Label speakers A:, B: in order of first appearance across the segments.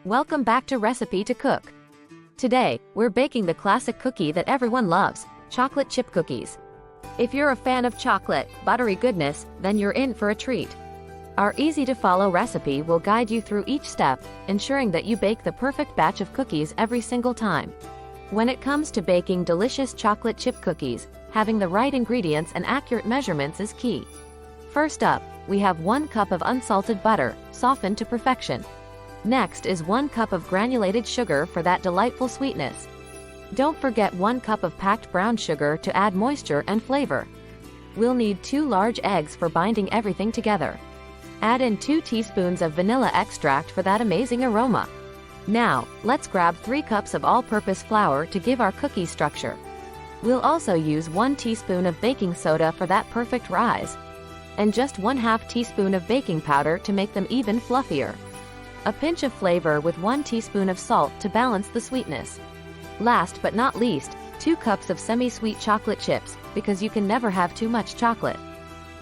A: Welcome back to Recipe to Cook. Today, we're baking the classic cookie that everyone loves, chocolate chip cookies. If you're a fan of chocolate, buttery goodness, then you're in for a treat. Our easy-to-follow recipe will guide you through each step, ensuring that you bake the perfect batch of cookies every single time. When it comes to baking delicious chocolate chip cookies, having the right ingredients and accurate measurements is key. First up, we have 1 cup of unsalted butter, softened to perfection. Next is 1 cup of granulated sugar for that delightful sweetness. Don't forget 1 cup of packed brown sugar to add moisture and flavor. We'll need 2 large eggs for binding everything together. Add in 2 teaspoons of vanilla extract for that amazing aroma. Now, let's grab 3 cups of all-purpose flour to give our cookie structure. We'll also use 1 teaspoon of baking soda for that perfect rise. And just 1/2 teaspoon of baking powder to make them even fluffier. A pinch of flavor with 1 teaspoon of salt to balance the sweetness. Last but not least, 2 cups of semi-sweet chocolate chips, because you can never have too much chocolate.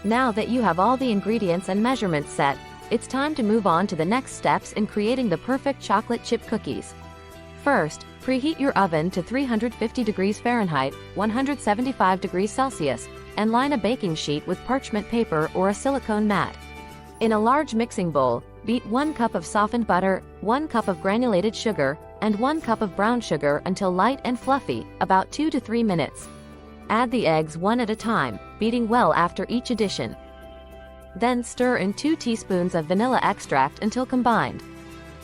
A: Now that you have all the ingredients and measurements set, it's time to move on to the next steps in creating the perfect chocolate chip cookies. First, preheat your oven to 350 degrees Fahrenheit, 175 degrees Celsius, and line a baking sheet with parchment paper or a silicone mat. In a large mixing bowl, beat 1 cup of softened butter, 1 cup of granulated sugar, and 1 cup of brown sugar until light and fluffy, about 2 to 3 minutes. Add the eggs one at a time, beating well after each addition. Then stir in 2 teaspoons of vanilla extract until combined.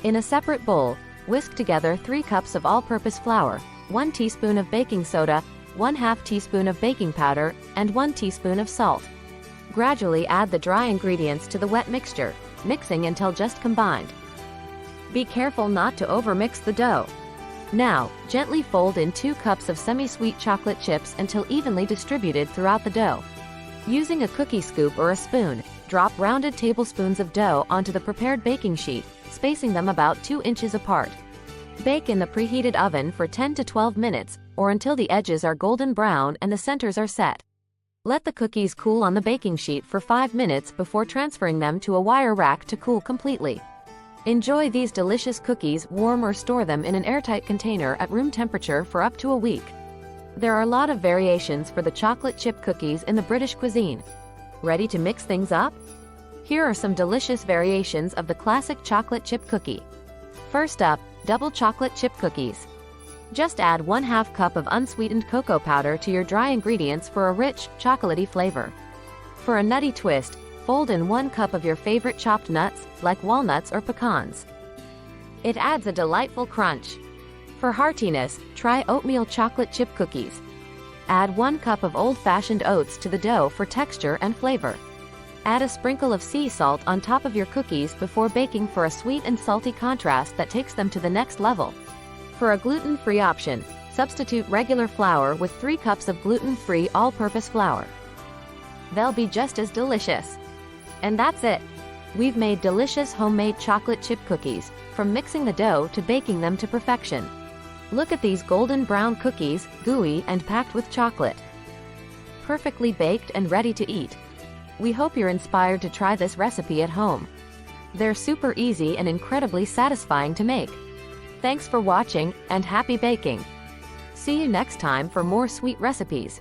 A: In a separate bowl, whisk together 3 cups of all-purpose flour, 1 teaspoon of baking soda, 1/2 teaspoon of baking powder, and 1 teaspoon of salt. Gradually add the dry ingredients to the wet mixture, mixing until just combined. Be careful not to overmix the dough. Now, gently fold in 2 cups of semi-sweet chocolate chips until evenly distributed throughout the dough. Using a cookie scoop or a spoon, drop rounded tablespoons of dough onto the prepared baking sheet, spacing them about 2 inches apart. Bake in the preheated oven for 10 to 12 minutes, or until the edges are golden brown and the centers are set. Let the cookies cool on the baking sheet for 5 minutes before transferring them to a wire rack to cool completely. Enjoy these delicious cookies warm or store them in an airtight container at room temperature for up to a week. There are a lot of variations for the chocolate chip cookies in the British cuisine. Ready to mix things up? Here are some delicious variations of the classic chocolate chip cookie. First up, double chocolate chip cookies. Just add 1/2 cup of unsweetened cocoa powder to your dry ingredients for a rich, chocolatey flavor. For a nutty twist, fold in 1 cup of your favorite chopped nuts, like walnuts or pecans. It adds a delightful crunch. For heartiness, try oatmeal chocolate chip cookies. Add 1 cup of old-fashioned oats to the dough for texture and flavor. Add a sprinkle of sea salt on top of your cookies before baking for a sweet and salty contrast that takes them to the next level. For a gluten-free option, substitute regular flour with 3 cups of gluten-free all-purpose flour. They'll be just as delicious. And that's it. We've made delicious homemade chocolate chip cookies, from mixing the dough to baking them to perfection. Look at these golden brown cookies, gooey and packed with chocolate. Perfectly baked and ready to eat. We hope you're inspired to try this recipe at home. They're super easy and incredibly satisfying to make. Thanks for watching, and happy baking! See you next time for more sweet recipes.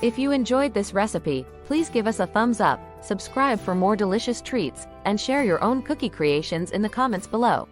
A: If you enjoyed this recipe, please give us a thumbs up, subscribe for more delicious treats, and share your own cookie creations in the comments below.